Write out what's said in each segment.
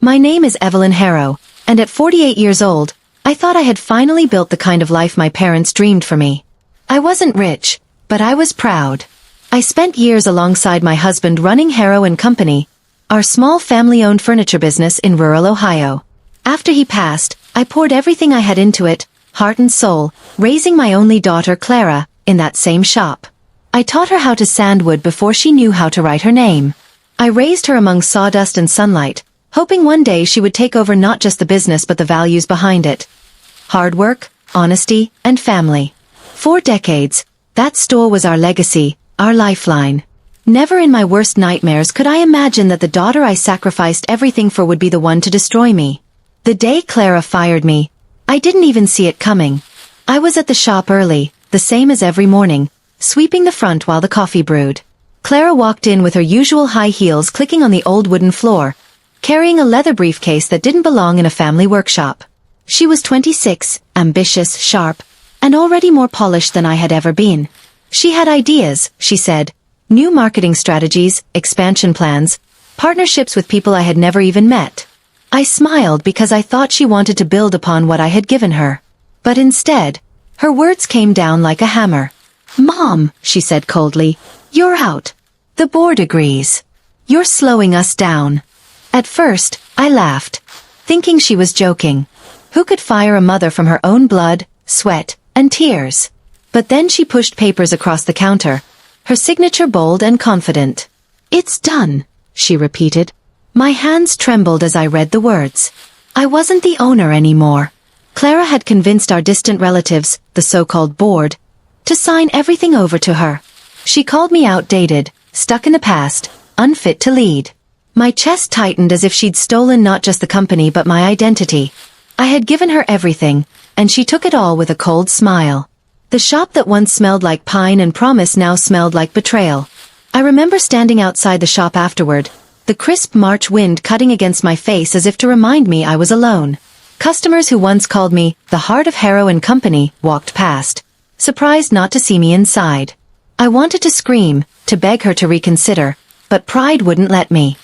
My name is Evelyn Harrow, and at 48 years old, I thought I had finally built the kind of life my parents dreamed for me. I wasn't rich, but I was proud. I spent years alongside my husband running Harrow & Company, our small family-owned furniture business in rural Ohio. After he passed, I poured everything I had into it, heart and soul, raising my only daughter Clara, in that same shop. I taught her how to sand wood before she knew how to write her name. I raised her among sawdust and sunlight, hoping one day she would take over not just the business but the values behind it. Hard work, honesty, and family. 4 decades, that store was our legacy, our lifeline. Never in my worst nightmares could I imagine that the daughter I sacrificed everything for would be the one to destroy me. The day Clara fired me, I didn't even see it coming. I was at the shop early, the same as every morning, sweeping the front while the coffee brewed. Clara walked in with her usual high heels clicking on the old wooden floor, carrying a leather briefcase that didn't belong in a family workshop. She was 26, ambitious, sharp, and already more polished than I had ever been. She had ideas, she said, new marketing strategies, expansion plans, partnerships with people I had never even met. I smiled because I thought she wanted to build upon what I had given her. But instead, her words came down like a hammer. "Mom," she said coldly, "you're out. The board agrees. You're slowing us down." At first, I laughed, thinking she was joking. Who could fire a mother from her own blood, sweat, and tears? But then she pushed papers across the counter, her signature bold and confident. "It's done," she repeated. My hands trembled as I read the words. I wasn't the owner anymore. Clara had convinced our distant relatives, the so-called board, to sign everything over to her. She called me outdated, stuck in the past, unfit to lead. My chest tightened as if she'd stolen not just the company but my identity. I had given her everything, and she took it all with a cold smile. The shop that once smelled like pine and promise now smelled like betrayal. I remember standing outside the shop afterward, the crisp March wind cutting against my face as if to remind me I was alone. Customers who once called me the heart of Harrow & Company walked past, surprised not to see me inside. I wanted to scream, to beg her to reconsider, but pride wouldn't let me.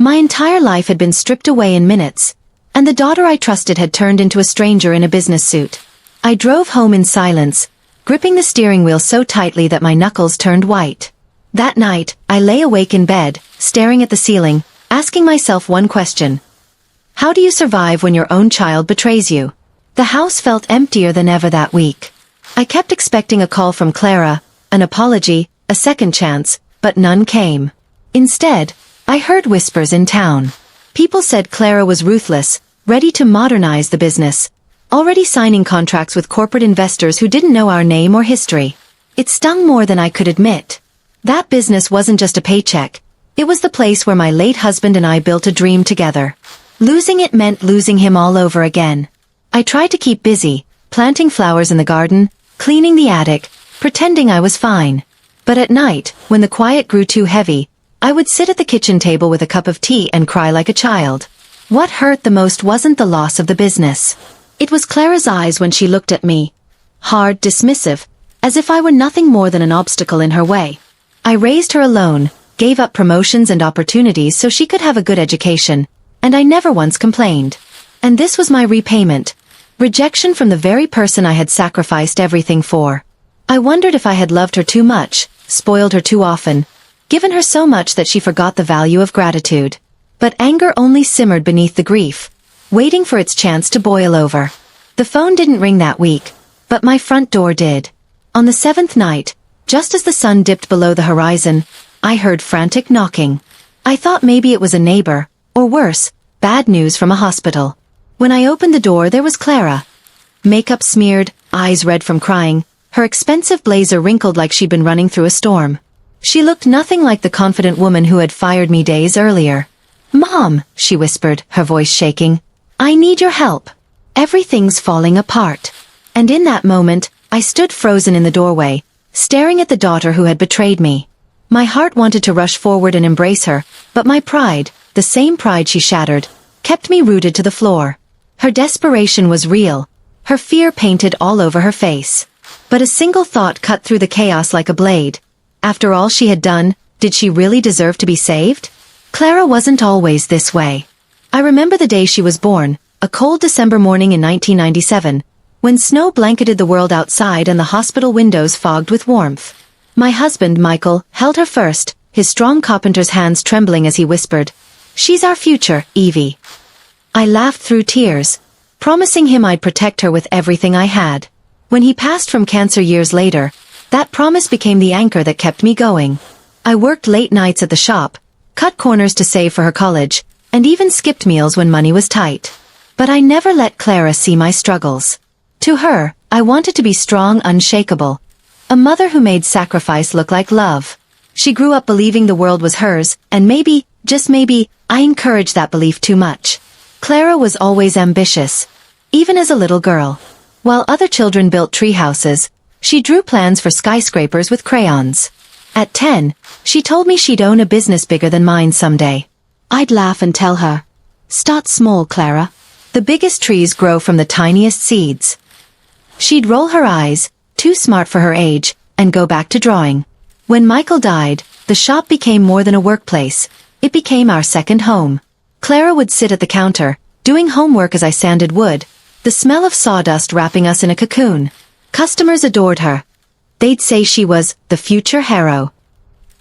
My entire life had been stripped away in minutes, and the daughter I trusted had turned into a stranger in a business suit. I drove home in silence, gripping the steering wheel so tightly that my knuckles turned white. That night, I lay awake in bed, staring at the ceiling, asking myself one question. How do you survive when your own child betrays you? The house felt emptier than ever that week. I kept expecting a call from Clara, an apology, a second chance, but none came. Instead, I heard whispers in town. People said Clara was ruthless, ready to modernize the business, already signing contracts with corporate investors who didn't know our name or history. It stung more than I could admit. That business wasn't just a paycheck. It was the place where my late husband and I built a dream together. Losing it meant losing him all over again. I tried to keep busy, planting flowers in the garden, cleaning the attic, pretending I was fine. But at night, when the quiet grew too heavy, I would sit at the kitchen table with a cup of tea and cry like a child. What hurt the most wasn't the loss of the business. It was Clara's eyes when she looked at me. Hard, dismissive, as if I were nothing more than an obstacle in her way. I raised her alone, gave up promotions and opportunities so she could have a good education, and I never once complained. And this was my repayment. Rejection from the very person I had sacrificed everything for. I wondered if I had loved her too much, spoiled her too often, given her so much that she forgot the value of gratitude. But anger only simmered beneath the grief, waiting for its chance to boil over. The phone didn't ring that week, but my front door did. On the 7th night, just as the sun dipped below the horizon, I heard frantic knocking. I thought maybe it was a neighbor, or worse, bad news from a hospital. When I opened the door there was Clara. Makeup smeared, eyes red from crying, her expensive blazer wrinkled like she'd been running through a storm. She looked nothing like the confident woman who had fired me days earlier. "Mom," she whispered, her voice shaking, "I need your help. Everything's falling apart." And in that moment, I stood frozen in the doorway, staring at the daughter who had betrayed me. My heart wanted to rush forward and embrace her, but my pride, the same pride she shattered, kept me rooted to the floor. Her desperation was real, her fear painted all over her face. But a single thought cut through the chaos like a blade. After all she had done, did she really deserve to be saved? Clara wasn't always this way. I remember the day she was born, a cold December morning in 1997, when snow blanketed the world outside and the hospital windows fogged with warmth. My husband, Michael, held her first, his strong carpenter's hands trembling as he whispered, "She's our future, Evie." I laughed through tears, promising him I'd protect her with everything I had. When he passed from cancer years later, that promise became the anchor that kept me going. I worked late nights at the shop, cut corners to save for her college, and even skipped meals when money was tight. But I never let Clara see my struggles. To her, I wanted to be strong, unshakable. A mother who made sacrifice look like love. She grew up believing the world was hers, and maybe, just maybe, I encouraged that belief too much. Clara was always ambitious, even as a little girl. While other children built tree houses, she drew plans for skyscrapers with crayons. At 10, she told me she'd own a business bigger than mine someday. I'd laugh and tell her, "Start small, Clara. The biggest trees grow from the tiniest seeds." She'd roll her eyes, too smart for her age, and go back to drawing. When Michael died, the shop became more than a workplace. It became our second home. Clara would sit at the counter, doing homework as I sanded wood, the smell of sawdust wrapping us in a cocoon. Customers adored her. They'd say she was the future hero.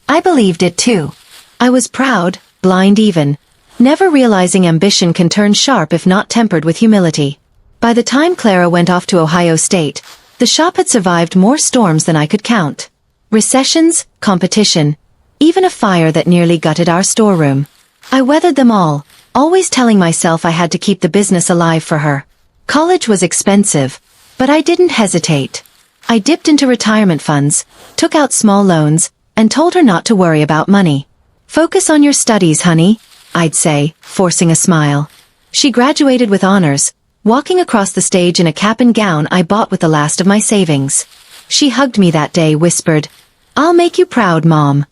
I believed it too. I was proud, blind even, never realizing ambition can turn sharp if not tempered with humility. By the time Clara went off to Ohio State, the shop had survived more storms than I could count. Recessions, competition, even a fire that nearly gutted our storeroom. I weathered them all, always telling myself I had to keep the business alive for her. College was expensive, but I didn't hesitate. I dipped into retirement funds, took out small loans, and told her not to worry about money. "Focus on your studies, honey," I'd say, forcing a smile. She graduated with honors, walking across the stage in a cap and gown I bought with the last of my savings. She hugged me that day, whispered, "I'll make you proud, Mom."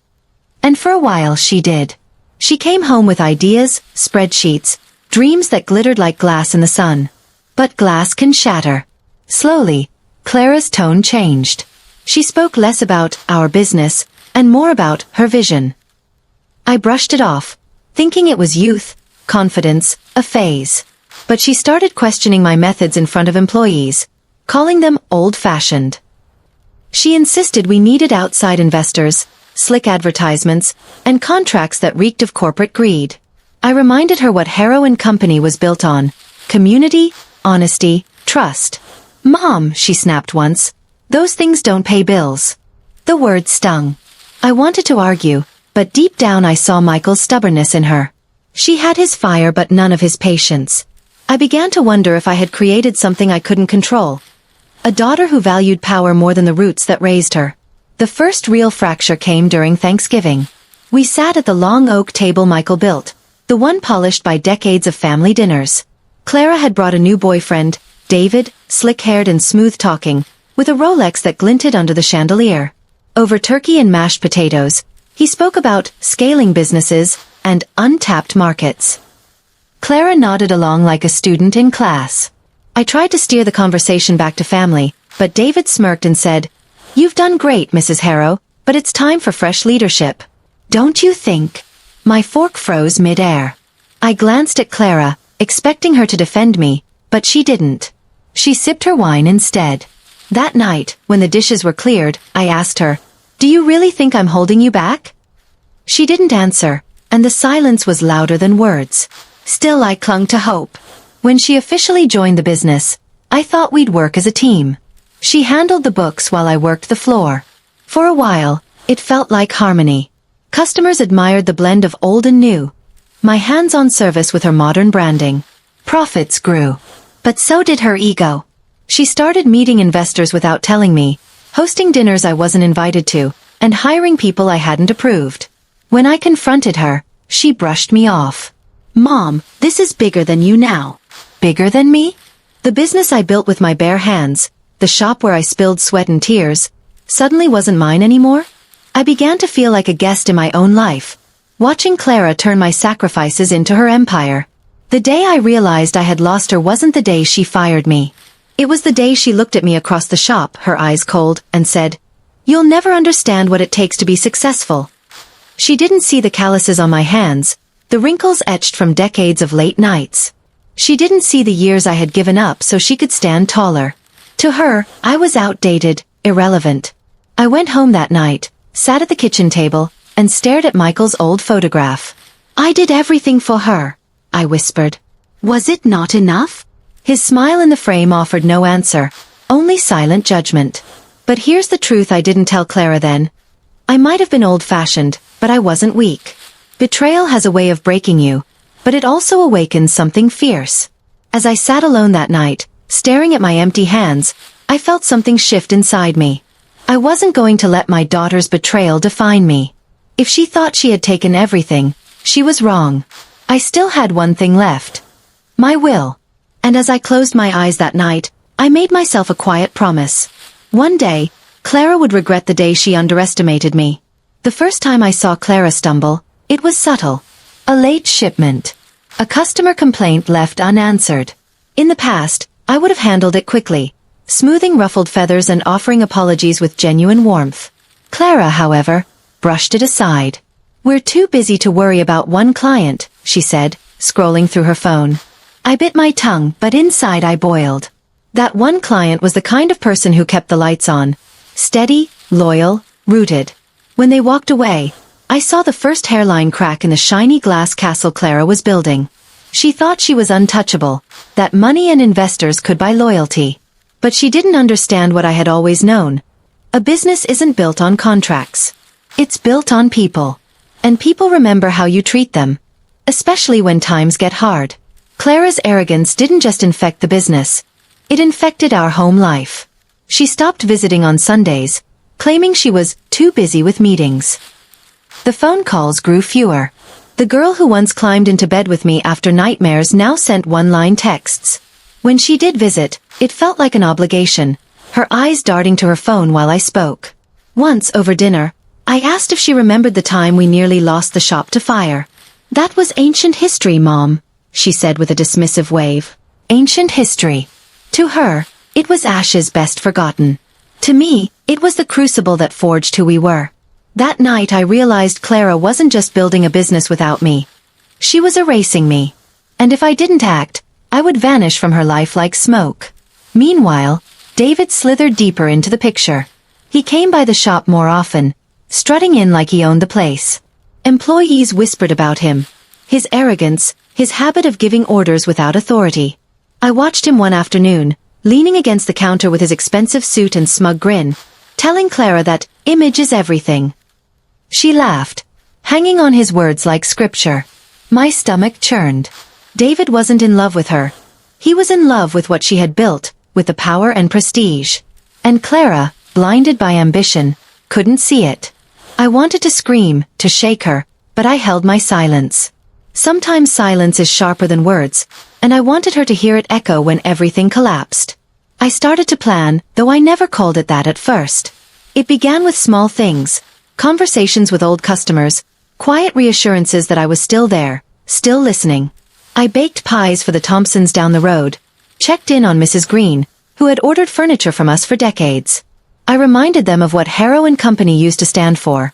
And for a while she did. She came home with ideas, spreadsheets, dreams that glittered like glass in the sun. But glass can shatter. Slowly, Clara's tone changed. She spoke less about our business, and more about her vision. I brushed it off, thinking it was youth, confidence, a phase. But she started questioning my methods in front of employees, calling them old-fashioned. She insisted we needed outside investors, slick advertisements, and contracts that reeked of corporate greed. I reminded her what Harrow & Company was built on: community, honesty, trust. "Mom," she snapped once, "those things don't pay bills." The word stung. I wanted to argue, but deep down I saw Michael's stubbornness in her. She had his fire but none of his patience. I began to wonder if I had created something I couldn't control. A daughter who valued power more than the roots that raised her. The first real fracture came during Thanksgiving. We sat at the long oak table Michael built, the one polished by decades of family dinners. Clara had brought a new boyfriend, David, slick-haired and smooth-talking, with a Rolex that glinted under the chandelier. Over turkey and mashed potatoes, he spoke about scaling businesses and untapped markets. Clara nodded along like a student in class. I tried to steer the conversation back to family, but David smirked and said, "You've done great, Mrs. Harrow, but it's time for fresh leadership. Don't you think?" My fork froze mid-air. I glanced at Clara, expecting her to defend me, but she didn't. She sipped her wine instead. That night, when the dishes were cleared, I asked her, "Do you really think I'm holding you back?" She didn't answer, and the silence was louder than words. Still I clung to hope. When she officially joined the business, I thought we'd work as a team. She handled the books while I worked the floor. For a while, it felt like harmony. Customers admired the blend of old and new. My hands-on service with her modern branding. Profits grew. But so did her ego. She started meeting investors without telling me, hosting dinners I wasn't invited to, and hiring people I hadn't approved. When I confronted her, she brushed me off. "Mom, this is bigger than you now." Bigger than me? The business I built with my bare hands, the shop where I spilled sweat and tears, suddenly wasn't mine anymore? I began to feel like a guest in my own life, watching Clara turn my sacrifices into her empire. The day I realized I had lost her wasn't the day she fired me. It was the day she looked at me across the shop, her eyes cold, and said, "You'll never understand what it takes to be successful." She didn't see the calluses on my hands, the wrinkles etched from decades of late nights. She didn't see the years I had given up so she could stand taller. To her, I was outdated, irrelevant. I went home that night, sat at the kitchen table, and stared at Michael's old photograph. "I did everything for her," I whispered. "Was it not enough?" His smile in the frame offered no answer, only silent judgment. But here's the truth I didn't tell Clara then. I might have been old-fashioned, but I wasn't weak. Betrayal has a way of breaking you, but it also awakens something fierce. As I sat alone that night, staring at my empty hands, I felt something shift inside me. I wasn't going to let my daughter's betrayal define me. If she thought she had taken everything, she was wrong. I still had one thing left. My will. And as I closed my eyes that night, I made myself a quiet promise. One day, Clara would regret the day she underestimated me. The first time I saw Clara stumble, it was subtle. A late shipment. A customer complaint left unanswered. In the past, I would have handled it quickly, smoothing ruffled feathers and offering apologies with genuine warmth. Clara, however, brushed it aside. "We're too busy to worry about one client," she said, scrolling through her phone. I bit my tongue, but inside I boiled. That one client was the kind of person who kept the lights on. Steady, loyal, rooted. When they walked away, I saw the first hairline crack in the shiny glass castle Clara was building. She thought she was untouchable, that money and investors could buy loyalty. But she didn't understand what I had always known. A business isn't built on contracts. It's built on people. And people remember how you treat them. Especially when times get hard. Clara's arrogance didn't just infect the business. It infected our home life. She stopped visiting on Sundays, claiming she was too busy with meetings. The phone calls grew fewer. The girl who once climbed into bed with me after nightmares now sent one-line texts. When she did visit, it felt like an obligation, her eyes darting to her phone while I spoke. Once, over dinner, I asked if she remembered the time we nearly lost the shop to fire. "That was ancient history, Mom," she said with a dismissive wave. Ancient history. To her, it was ashes best forgotten. To me, it was the crucible that forged who we were. That night I realized Clara wasn't just building a business without me. She was erasing me. And if I didn't act, I would vanish from her life like smoke. Meanwhile, David slithered deeper into the picture. He came by the shop more often, strutting in like he owned the place. Employees whispered about him. His arrogance, his habit of giving orders without authority. I watched him one afternoon, leaning against the counter with his expensive suit and smug grin, telling Clara that image is everything. She laughed, hanging on his words like scripture. My stomach churned. David wasn't in love with her. He was in love with what she had built, with the power and prestige. And Clara, blinded by ambition, couldn't see it. I wanted to scream, to shake her, but I held my silence. Sometimes silence is sharper than words, and I wanted her to hear it echo when everything collapsed. I started to plan, though I never called it that at first. It began with small things, conversations with old customers, quiet reassurances that I was still there, still listening. I baked pies for the Thompsons down the road, checked in on Mrs. Green, who had ordered furniture from us for decades. I reminded them of what Harrow and Company used to stand for.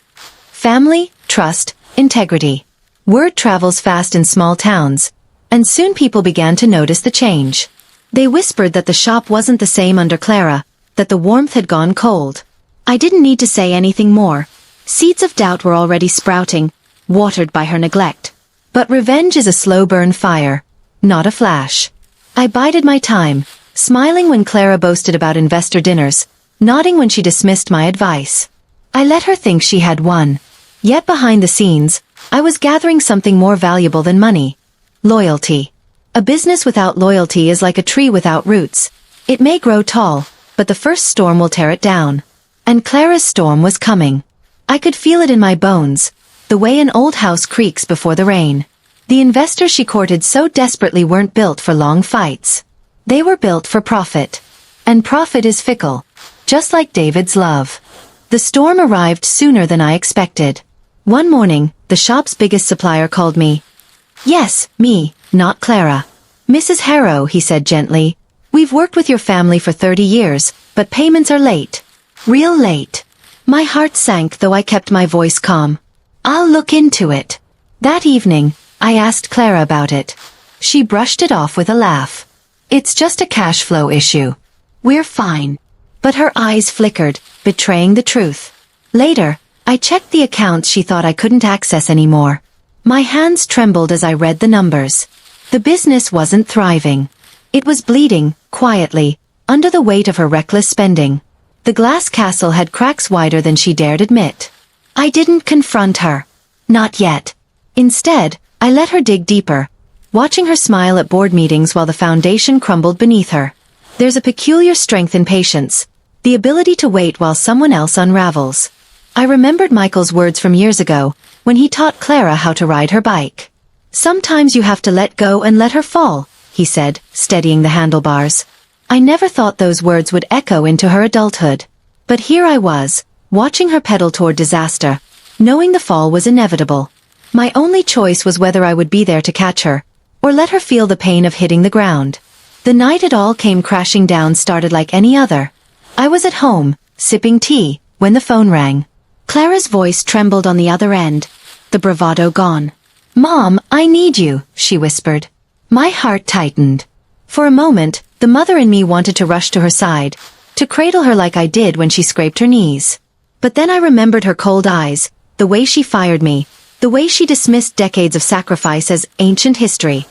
Family, trust, integrity. Word travels fast in small towns, and soon people began to notice the change. They whispered that the shop wasn't the same under Clara, that the warmth had gone cold. I didn't need to say anything more. Seeds of doubt were already sprouting, watered by her neglect. But revenge is a slow-burn fire, not a flash. I bided my time, smiling when Clara boasted about investor dinners, nodding when she dismissed my advice. I let her think she had won. Yet behind the scenes, I was gathering something more valuable than money. Loyalty. A business without loyalty is like a tree without roots. It may grow tall, but the first storm will tear it down. And Clara's storm was coming. I could feel it in my bones, the way an old house creaks before the rain. The investors she courted so desperately weren't built for long fights. They were built for profit. And profit is fickle, just like David's love. The storm arrived sooner than I expected. One morning, the shop's biggest supplier called me. Yes, me, not Clara. "Mrs. Harrow," he said gently, "we've worked with your family for 30 years, but payments are late. Real late." My heart sank though I kept my voice calm. "I'll look into it." That evening, I asked Clara about it. She brushed it off with a laugh. It's just a cash flow issue. We're fine. But her eyes flickered, betraying the truth. Later, I checked the accounts she thought I couldn't access anymore. My hands trembled as I read the numbers. The business wasn't thriving. It was bleeding, quietly, under the weight of her reckless spending. The glass castle had cracks wider than she dared admit. I didn't confront her. Not yet. Instead, I let her dig deeper, watching her smile at board meetings while the foundation crumbled beneath her. There's a peculiar strength in patience, the ability to wait while someone else unravels. I remembered Michael's words from years ago, when he taught Clara how to ride her bike. Sometimes you have to let go and let her fall, he said, steadying the handlebars. I never thought those words would echo into her adulthood. But here I was, watching her pedal toward disaster, knowing the fall was inevitable. My only choice was whether I would be there to catch her, or let her feel the pain of hitting the ground. The night it all came crashing down started like any other. I was at home, sipping tea, when the phone rang. Clara's voice trembled on the other end, the bravado gone. "Mom, I need you," she whispered. My heart tightened. For a moment, the mother in me wanted to rush to her side, to cradle her like I did when she scraped her knees. But then I remembered her cold eyes, the way she fired me, the way she dismissed decades of sacrifice as ancient history.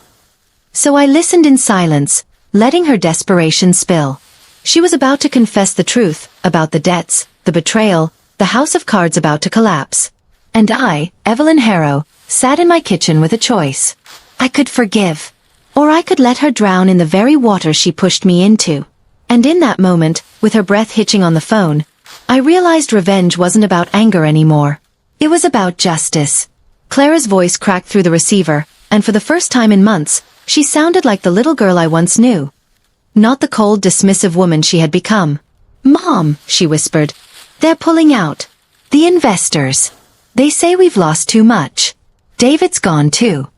So I listened in silence, letting her desperation spill. She was about to confess the truth, about the debts, the betrayal, the house of cards about to collapse. And I, Evelyn Harrow, sat in my kitchen with a choice. I could forgive, or I could let her drown in the very water she pushed me into. And in that moment, with her breath hitching on the phone, I realized revenge wasn't about anger anymore. It was about justice. Clara's voice cracked through the receiver, and for the first time in months, she sounded like the little girl I once knew. Not the cold, dismissive woman she had become. "Mom," she whispered, "they're pulling out. The investors. They say we've lost too much. David's gone too.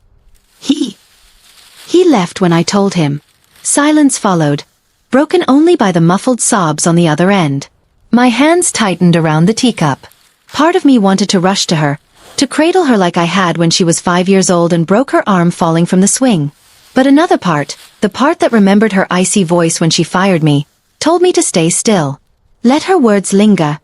He left when I told him." Silence followed, broken only by the muffled sobs on the other end. My hands tightened around the teacup. Part of me wanted to rush to her, to cradle her like I had when she was 5 years old and broke her arm falling from the swing. But another part, the part that remembered her icy voice when she fired me, told me to stay still. Let her words linger.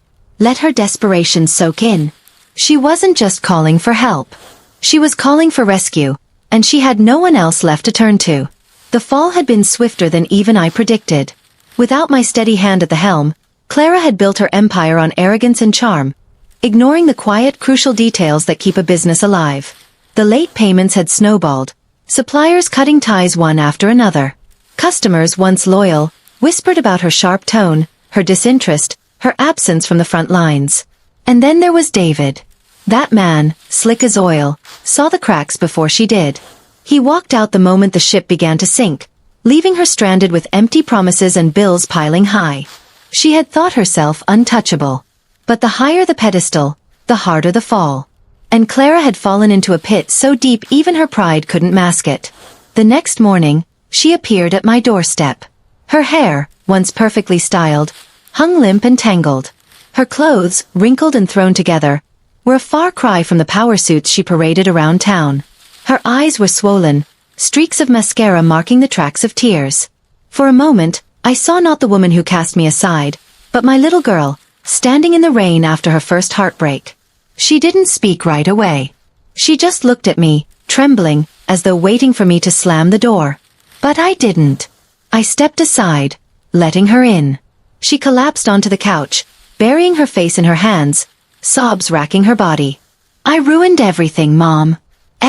Let her desperation soak in. She wasn't just calling for help. She was calling for rescue, and she had no one else left to turn to. The fall had been swifter than even I predicted. Without my steady hand at the helm, Clara had built her empire on arrogance and charm, ignoring the quiet, crucial details that keep a business alive. The late payments had snowballed, suppliers cutting ties one after another. Customers, once loyal, whispered about her sharp tone, her disinterest, her absence from the front lines. And then there was David. That man, slick as oil, saw the cracks before she did. He walked out the moment the ship began to sink, leaving her stranded with empty promises and bills piling high. She had thought herself untouchable. But the higher the pedestal, the harder the fall. And Clara had fallen into a pit so deep even her pride couldn't mask it. The next morning, she appeared at my doorstep. Her hair, once perfectly styled, hung limp and tangled. Her clothes, wrinkled and thrown together, were a far cry from the power suits she paraded around town. Her eyes were swollen, streaks of mascara marking the tracks of tears. For a moment, I saw not the woman who cast me aside, but my little girl, standing in the rain after her first heartbreak. She didn't speak right away. She just looked at me, trembling, as though waiting for me to slam the door. But I didn't. I stepped aside, letting her in. She collapsed onto the couch, burying her face in her hands, sobs racking her body. "I ruined everything, Mom.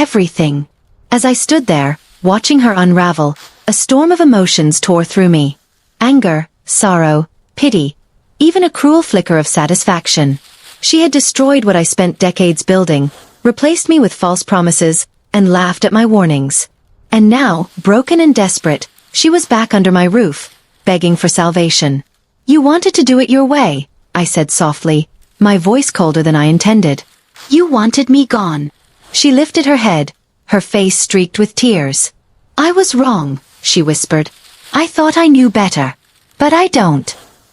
Everything." As I stood there, watching her unravel, a storm of emotions tore through me. Anger, sorrow, pity, even a cruel flicker of satisfaction. She had destroyed what I spent decades building, replaced me with false promises, and laughed at my warnings. And now, broken and desperate, she was back under my roof, begging for salvation. "You wanted to do it your way," I said softly, my voice colder than I intended. "You wanted me gone." She lifted her head, her face streaked with tears. "I was wrong," she whispered. "I thought I knew better. But I don't.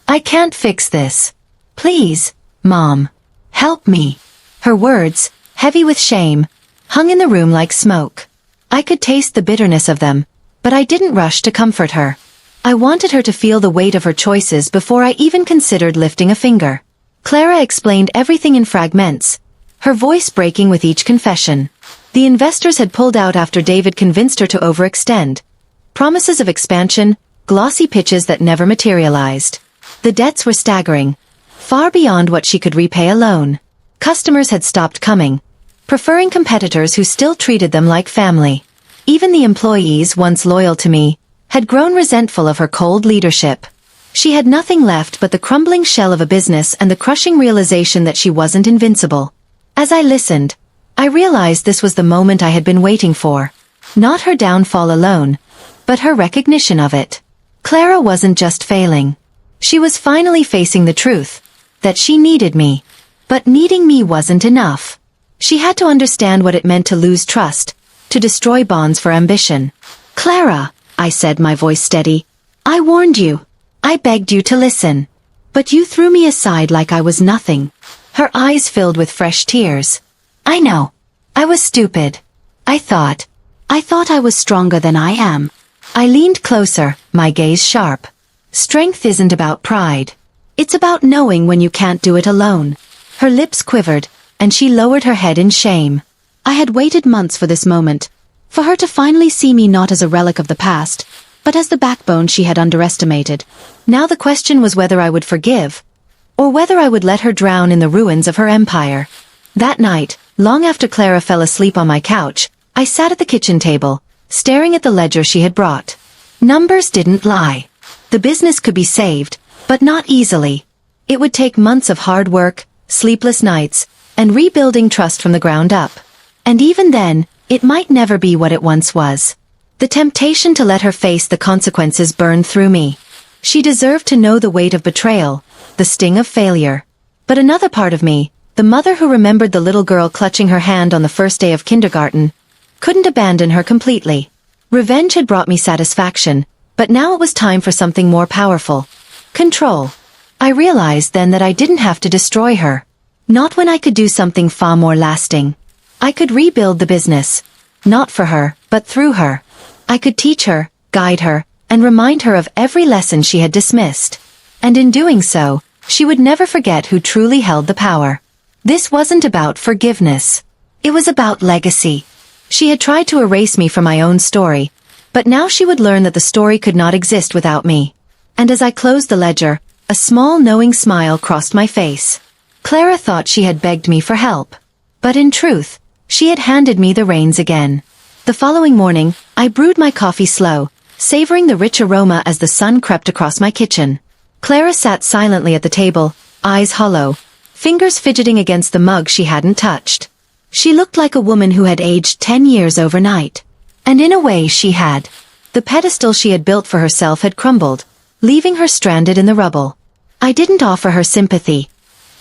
I can't fix this. Please, Mom, help me." Her words, heavy with shame, hung in the room like smoke. I could taste the bitterness of them, but I didn't rush to comfort her. I wanted her to feel the weight of her choices before I even considered lifting a finger. Clara explained everything in fragments, her voice breaking with each confession. The investors had pulled out after David convinced her to overextend. Promises of expansion, glossy pitches that never materialized. The debts were staggering, far beyond what she could repay alone. Customers had stopped coming, preferring competitors who still treated them like family. Even the employees, once loyal to me, had grown resentful of her cold leadership. She had nothing left but the crumbling shell of a business and the crushing realization that she wasn't invincible. As I listened, I realized this was the moment I had been waiting for. Not her downfall alone, but her recognition of it. Clara wasn't just failing. She was finally facing the truth, that she needed me. But needing me wasn't enough. She had to understand what it meant to lose trust, to destroy bonds for ambition. Clara, I said, my voice steady, I warned you. I begged you to listen. But you threw me aside like I was nothing. Her eyes filled with fresh tears. I know. I was stupid. I thought I was stronger than I am. I leaned closer, my gaze sharp. Strength isn't about pride. It's about knowing when you can't do it alone. Her lips quivered, and she lowered her head in shame. I had waited months for this moment, for her to finally see me not as a relic of the past, but as the backbone she had underestimated. Now the question was whether I would forgive, or whether I would let her drown in the ruins of her empire. That night, long after Clara fell asleep on my couch, I sat at the kitchen table, staring at the ledger she had brought. Numbers didn't lie. The business could be saved, but not easily. It would take months of hard work, sleepless nights, and rebuilding trust from the ground up. And even then, it might never be what it once was. The temptation to let her face the consequences burned through me. She deserved to know the weight of betrayal, the sting of failure. But another part of me, the mother who remembered the little girl clutching her hand on the first day of kindergarten, couldn't abandon her completely. Revenge had brought me satisfaction, but now it was time for something more powerful. Control. I realized then that I didn't have to destroy her. Not when I could do something far more lasting. I could rebuild the business. Not for her, but through her. I could teach her, guide her, and remind her of every lesson she had dismissed. And in doing so, she would never forget who truly held the power. This wasn't about forgiveness. It was about legacy. She had tried to erase me from my own story, but now she would learn that the story could not exist without me. And as I closed the ledger, a small knowing smile crossed my face. Clara thought she had begged me for help. But in truth, she had handed me the reins again. The following morning, I brewed my coffee slow, savoring the rich aroma as the sun crept across my kitchen. Clara sat silently at the table, eyes hollow, fingers fidgeting against the mug she hadn't touched. She looked like a woman who had aged 10 years overnight. And in a way she had. The pedestal she had built for herself had crumbled, leaving her stranded in the rubble. I didn't offer her sympathy.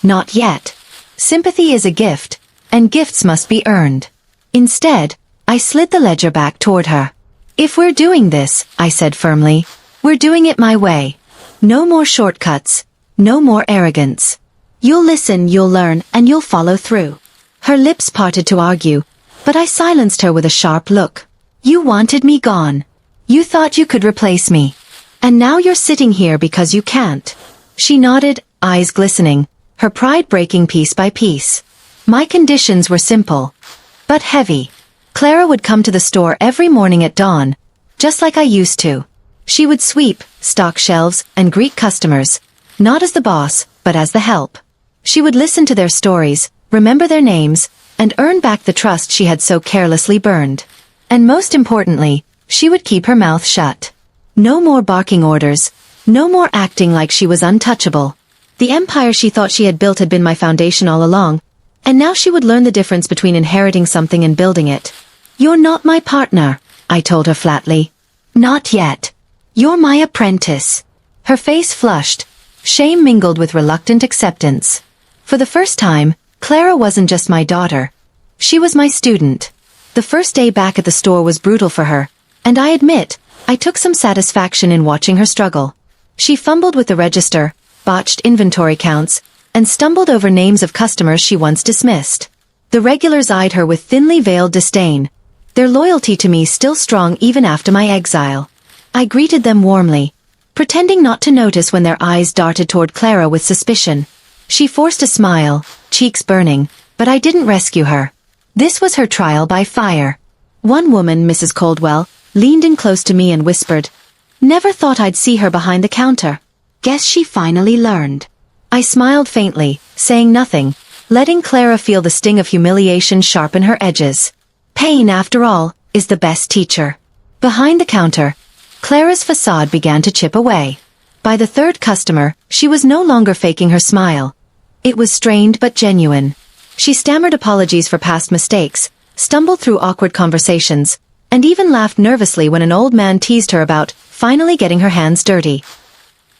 Not yet. Sympathy is a gift, and gifts must be earned. Instead, I slid the ledger back toward her. If we're doing this, I said firmly, we're doing it my way. No more shortcuts, no more arrogance. You'll listen, you'll learn, and you'll follow through. Her lips parted to argue, but I silenced her with a sharp look. You wanted me gone. You thought you could replace me. And now you're sitting here because you can't. She nodded, eyes glistening, her pride breaking piece by piece. My conditions were simple, but heavy. Clara would come to the store every morning at dawn, just like I used to. She would sweep, stock shelves, and greet customers, not as the boss, but as the help. She would listen to their stories, remember their names, and earn back the trust she had so carelessly burned. And most importantly, she would keep her mouth shut. No more barking orders, no more acting like she was untouchable. The empire she thought she had built had been my foundation all along, and now she would learn the difference between inheriting something and building it. You're not my partner, I told her flatly. Not yet. You're my apprentice. Her face flushed, shame mingled with reluctant acceptance. For the first time, Clara wasn't just my daughter. She was my student. The first day back at the store was brutal for her, and I admit, I took some satisfaction in watching her struggle. She fumbled with the register, botched inventory counts, and stumbled over names of customers she once dismissed. The regulars eyed her with thinly veiled disdain, their loyalty to me still strong even after my exile. I greeted them warmly, pretending not to notice when their eyes darted toward Clara with suspicion. She forced a smile, cheeks burning, but I didn't rescue her. This was her trial by fire. One woman, Mrs. Coldwell, leaned in close to me and whispered, "Never thought I'd see her behind the counter. Guess she finally learned." I smiled faintly, saying nothing, letting Clara feel the sting of humiliation sharpen her edges. Pain, after all, is the best teacher. Behind the counter, Clara's facade began to chip away. By the third customer, she was no longer faking her smile. It was strained but genuine. She stammered apologies for past mistakes, stumbled through awkward conversations, and even laughed nervously when an old man teased her about finally getting her hands dirty.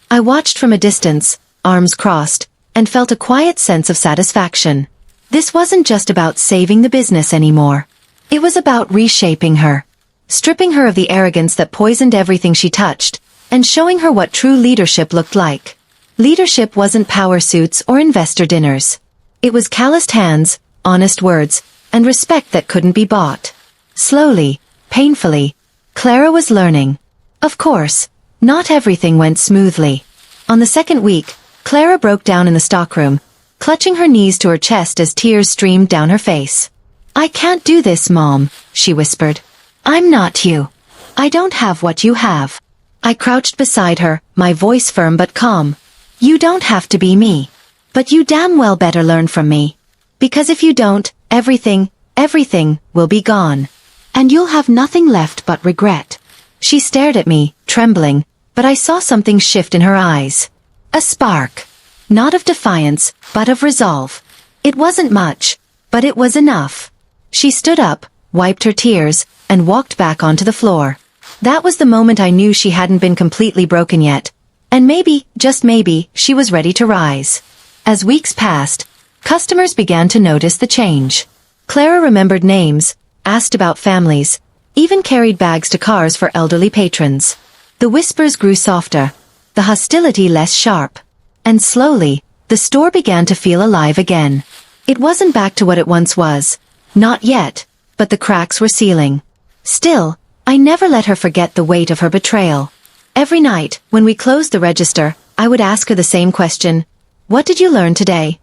I watched from a distance, arms crossed, and felt a quiet sense of satisfaction. This wasn't just about saving the business anymore. It was about reshaping her, stripping her of the arrogance that poisoned everything she touched, and showing her what true leadership looked like. Leadership wasn't power suits or investor dinners. It was calloused hands, honest words, and respect that couldn't be bought. Slowly, painfully, Clara was learning. Of course, not everything went smoothly. On the second week, Clara broke down in the stockroom, clutching her knees to her chest as tears streamed down her face. "I can't do this, Mom," she whispered. "I'm not you. I don't have what you have." I crouched beside her, my voice firm but calm. "You don't have to be me. But you damn well better learn from me. Because if you don't, everything will be gone. And you'll have nothing left but regret." She stared at me, trembling, but I saw something shift in her eyes. A spark. Not of defiance, but of resolve. It wasn't much, but it was enough. She stood up, wiped her tears, and walked back onto the floor. That was the moment I knew she hadn't been completely broken yet. And maybe, just maybe, she was ready to rise. As weeks passed, customers began to notice the change. Clara remembered names, asked about families, even carried bags to cars for elderly patrons. The whispers grew softer, the hostility less sharp. And slowly, the store began to feel alive again. It wasn't back to what it once was. Not yet, but the cracks were sealing. Still, I never let her forget the weight of her betrayal. Every night, when we closed the register, I would ask her the same question. "What did you learn today?"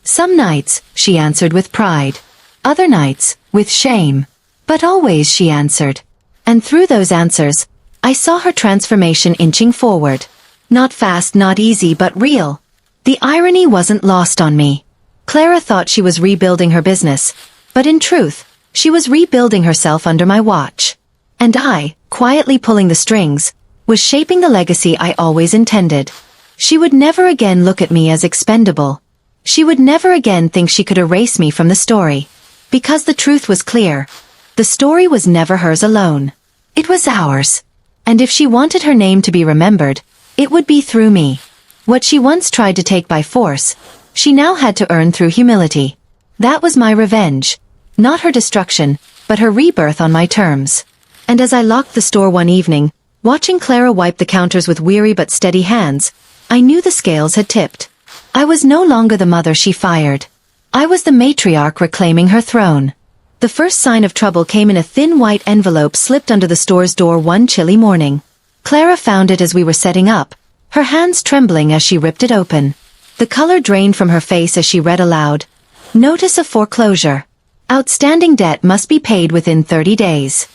Some nights, she answered with pride. Other nights, with shame. But always she answered. And through those answers, I saw her transformation inching forward. Not fast, not easy, but real. The irony wasn't lost on me. Clara thought she was rebuilding her business, but in truth, she was rebuilding herself under my watch. And I, quietly pulling the strings, was shaping the legacy I always intended. She would never again look at me as expendable. She would never again think she could erase me from the story. Because the truth was clear. The story was never hers alone. It was ours. And if she wanted her name to be remembered, it would be through me. What she once tried to take by force, she now had to earn through humility. That was my revenge. Not her destruction, but her rebirth on my terms. And as I locked the store one evening, watching Clara wipe the counters with weary but steady hands, I knew the scales had tipped. I was no longer the mother she fired. I was the matriarch reclaiming her throne. The first sign of trouble came in a thin white envelope slipped under the store's door one chilly morning. Clara found it as we were setting up, her hands trembling as she ripped it open. The color drained from her face as she read aloud. "Notice of foreclosure. Outstanding debt must be paid within 30 days.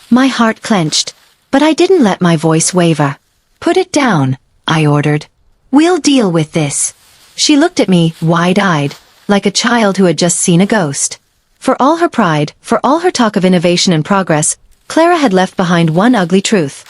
My heart clenched, but I didn't let my voice waver. "Put it down," I ordered. "We'll deal with this." She looked at me, wide-eyed, like a child who had just seen a ghost. For all her pride, for all her talk of innovation and progress, Clara had left behind one ugly truth.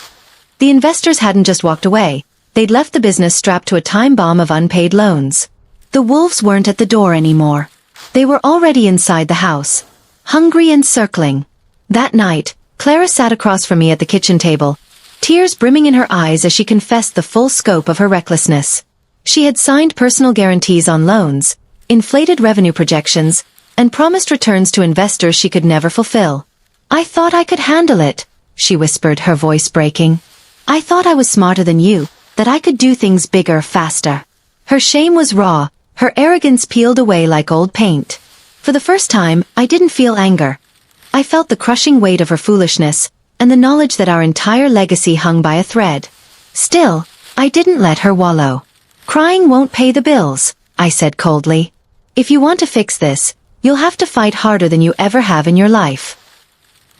The investors hadn't just walked away, they'd left the business strapped to a time bomb of unpaid loans. The wolves weren't at the door anymore. They were already inside the house, hungry and circling. That night, Clara sat across from me at the kitchen table, tears brimming in her eyes as she confessed the full scope of her recklessness. She had signed personal guarantees on loans, inflated revenue projections, and promised returns to investors she could never fulfill. "I thought I could handle it," she whispered, her voice breaking. "I thought I was smarter than you, that I could do things bigger, faster." Her shame was raw, her arrogance peeled away like old paint. For the first time, I didn't feel anger. I felt the crushing weight of her foolishness, and the knowledge that our entire legacy hung by a thread. Still, I didn't let her wallow. Crying won't pay the bills, I said coldly. If you want to fix this, you'll have to fight harder than you ever have in your life.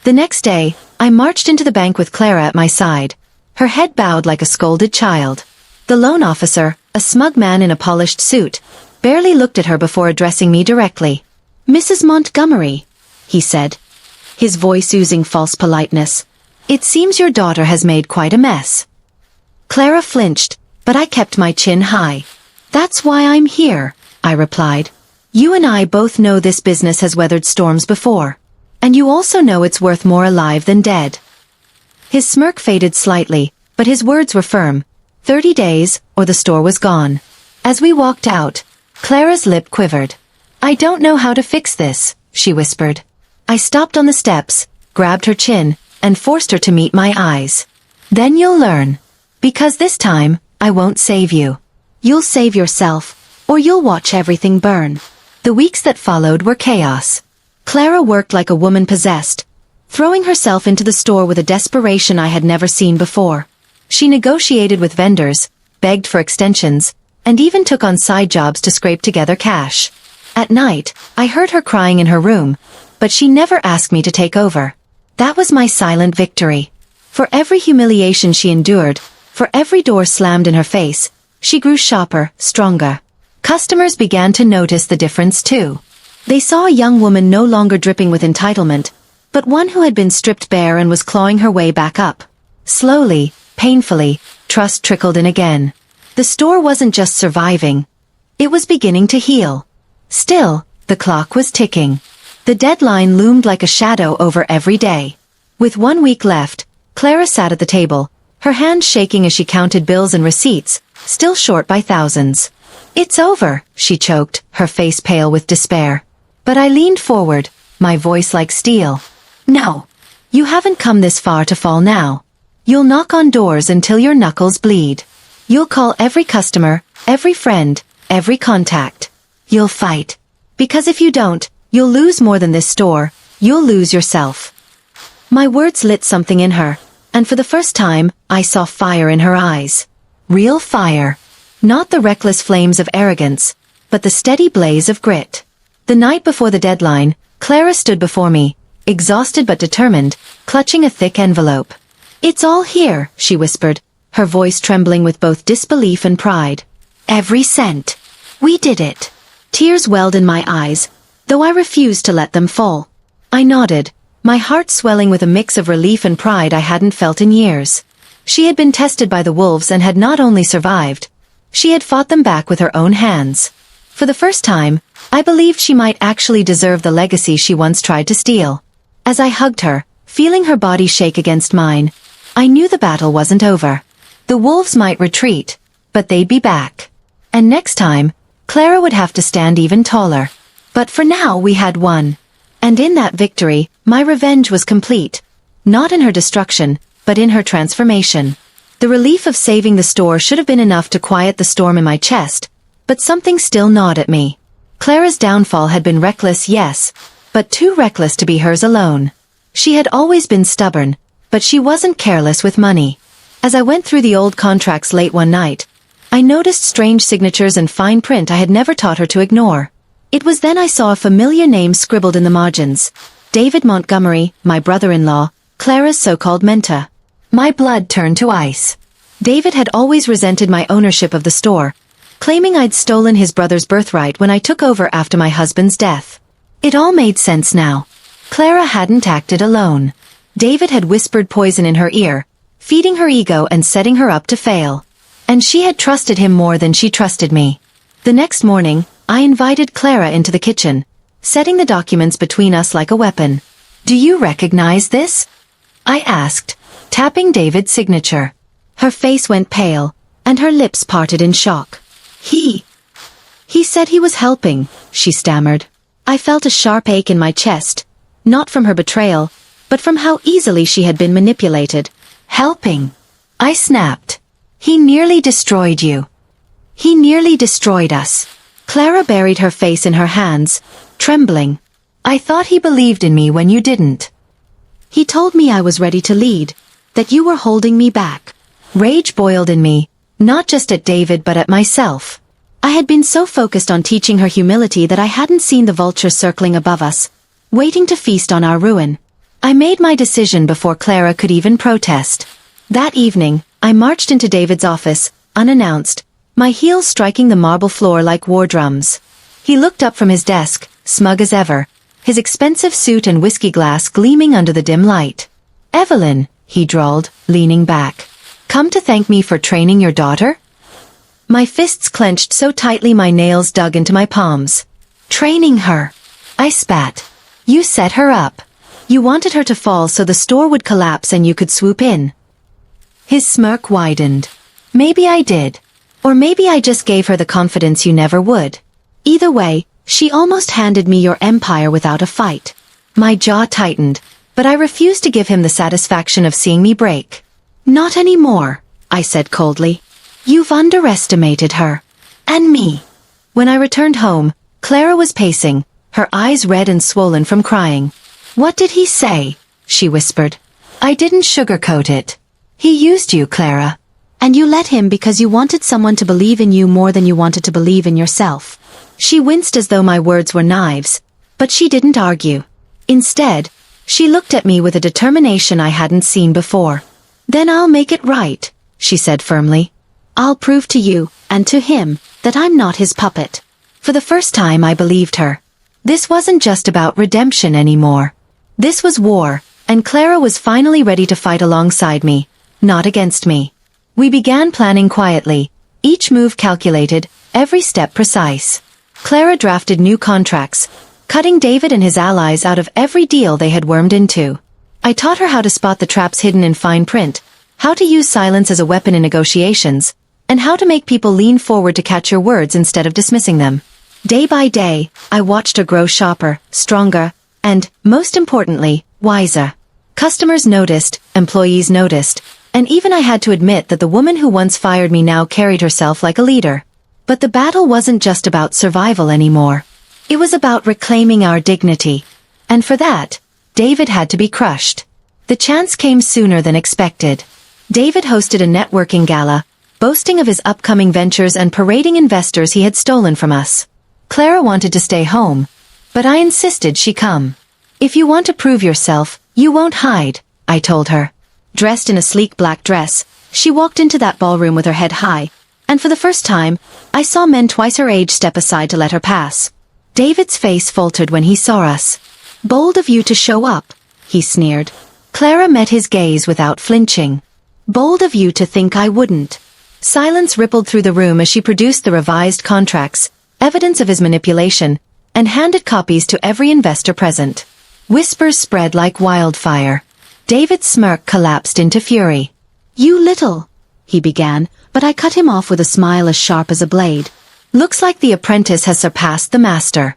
The next day, I marched into the bank with Clara at my side, her head bowed like a scolded child. The loan officer, a smug man in a polished suit, barely looked at her before addressing me directly. "Mrs. Montgomery," he said, his voice oozing false politeness. "It seems your daughter has made quite a mess." Clara flinched, but I kept my chin high. "That's why I'm here," I replied. "You and I both know this business has weathered storms before. And you also know it's worth more alive than dead." His smirk faded slightly, but his words were firm. 30 days, or the store was gone. As we walked out, Clara's lip quivered. "I don't know how to fix this," she whispered. I stopped on the steps, grabbed her chin, and forced her to meet my eyes. "Then you'll learn. Because this time, I won't save you. You'll save yourself, or you'll watch everything burn." The weeks that followed were chaos. Clara worked like a woman possessed, throwing herself into the store with a desperation I had never seen before. She negotiated with vendors, begged for extensions, and even took on side jobs to scrape together cash. At night, I heard her crying in her room, but she never asked me to take over. That was my silent victory. For every humiliation she endured, for every door slammed in her face, she grew sharper, stronger. Customers began to notice the difference too. They saw a young woman no longer dripping with entitlement, but one who had been stripped bare and was clawing her way back up. Slowly, painfully, trust trickled in again. The store wasn't just surviving. It was beginning to heal. Still, the clock was ticking. The deadline loomed like a shadow over every day. With 1 week left, Clara sat at the table, her hands shaking as she counted bills and receipts, still short by thousands. "It's over," she choked, her face pale with despair. But I leaned forward, my voice like steel. "No. You haven't come this far to fall now. You'll knock on doors until your knuckles bleed. You'll call every customer, every friend, every contact. You'll fight. Because if you don't, you'll lose more than this store, you'll lose yourself." My words lit something in her, and for the first time, I saw fire in her eyes. Real fire. Not the reckless flames of arrogance, but the steady blaze of grit. The night before the deadline, Clara stood before me, exhausted but determined, clutching a thick envelope. "It's all here," she whispered, her voice trembling with both disbelief and pride. "Every cent. We did it." Tears welled in my eyes, though I refused to let them fall. I nodded, my heart swelling with a mix of relief and pride I hadn't felt in years. She had been tested by the wolves and had not only survived, she had fought them back with her own hands. For the first time, I believed she might actually deserve the legacy she once tried to steal. As I hugged her, feeling her body shake against mine, I knew the battle wasn't over. The wolves might retreat, but they'd be back. And next time, Clara would have to stand even taller. But for now we had won. And in that victory, my revenge was complete. Not in her destruction, but in her transformation. The relief of saving the store should have been enough to quiet the storm in my chest, but something still gnawed at me. Clara's downfall had been reckless, yes, but too reckless to be hers alone. She had always been stubborn, but she wasn't careless with money. As I went through the old contracts late one night, I noticed strange signatures and fine print I had never taught her to ignore. It was then I saw a familiar name scribbled in the margins. David Montgomery, my brother-in-law, Clara's so-called mentor. My blood turned to ice. David had always resented my ownership of the store, claiming I'd stolen his brother's birthright when I took over after my husband's death. It all made sense now. Clara hadn't acted alone. David had whispered poison in her ear, feeding her ego and setting her up to fail. And she had trusted him more than she trusted me. The next morning, I invited Clara into the kitchen, setting the documents between us like a weapon. "Do you recognize this?" I asked, tapping David's signature. Her face went pale, and her lips parted in shock. He said he was helping," she stammered. I felt a sharp ache in my chest, not from her betrayal, but from how easily she had been manipulated. "Helping?" I snapped. "He nearly destroyed you. He nearly destroyed us." Clara buried her face in her hands, trembling. I thought he believed in me when you didn't. He told me I was ready to lead, that you were holding me back. Rage boiled in me, not just at David but at myself. I had been so focused on teaching her humility that I hadn't seen the vultures circling above us, waiting to feast on our ruin. I made my decision before Clara could even protest. That evening, I marched into David's office, unannounced, my heels striking the marble floor like war drums. He looked up from his desk, smug as ever, his expensive suit and whiskey glass gleaming under the dim light. "Evelyn," he drawled, leaning back. "Come to thank me for training your daughter?" My fists clenched so tightly my nails dug into my palms. "Training her," I spat. "You set her up. You wanted her to fall so the store would collapse and you could swoop in." His smirk widened. "Maybe I did. Or maybe I just gave her the confidence you never would. Either way, she almost handed me your empire without a fight." My jaw tightened, but I refused to give him the satisfaction of seeing me break. "Not anymore," I said coldly. "You've underestimated her. And me." When I returned home, Clara was pacing, her eyes red and swollen from crying. "What did he say?" she whispered. "I didn't sugarcoat it. He used you, Clara. And you let him because you wanted someone to believe in you more than you wanted to believe in yourself." She winced as though my words were knives, but she didn't argue. Instead, she looked at me with a determination I hadn't seen before. "Then I'll make it right," she said firmly. "I'll prove to you, and to him, that I'm not his puppet." For the first time I believed her. This wasn't just about redemption anymore. This was war, and Clara was finally ready to fight alongside me, not against me. We began planning quietly, each move calculated, every step precise. Clara drafted new contracts, cutting David and his allies out of every deal they had wormed into. I taught her how to spot the traps hidden in fine print, how to use silence as a weapon in negotiations, and how to make people lean forward to catch your words instead of dismissing them. Day by day, I watched her grow sharper, stronger, and, most importantly, wiser. Customers noticed, employees noticed, and even I had to admit that the woman who once fired me now carried herself like a leader. But the battle wasn't just about survival anymore. It was about reclaiming our dignity. And for that, David had to be crushed. The chance came sooner than expected. David hosted a networking gala, boasting of his upcoming ventures and parading investors he had stolen from us. Clara wanted to stay home, but I insisted she come. "If you want to prove yourself, you won't hide," I told her. Dressed in a sleek black dress, she walked into that ballroom with her head high, and for the first time, I saw men twice her age step aside to let her pass. David's face faltered when he saw us. "Bold of you to show up," he sneered. Clara met his gaze without flinching. "Bold of you to think I wouldn't." Silence rippled through the room as she produced the revised contracts, evidence of his manipulation, and handed copies to every investor present. Whispers spread like wildfire. David's smirk collapsed into fury. "You little," he began, but I cut him off with a smile as sharp as a blade. "Looks like the apprentice has surpassed the master."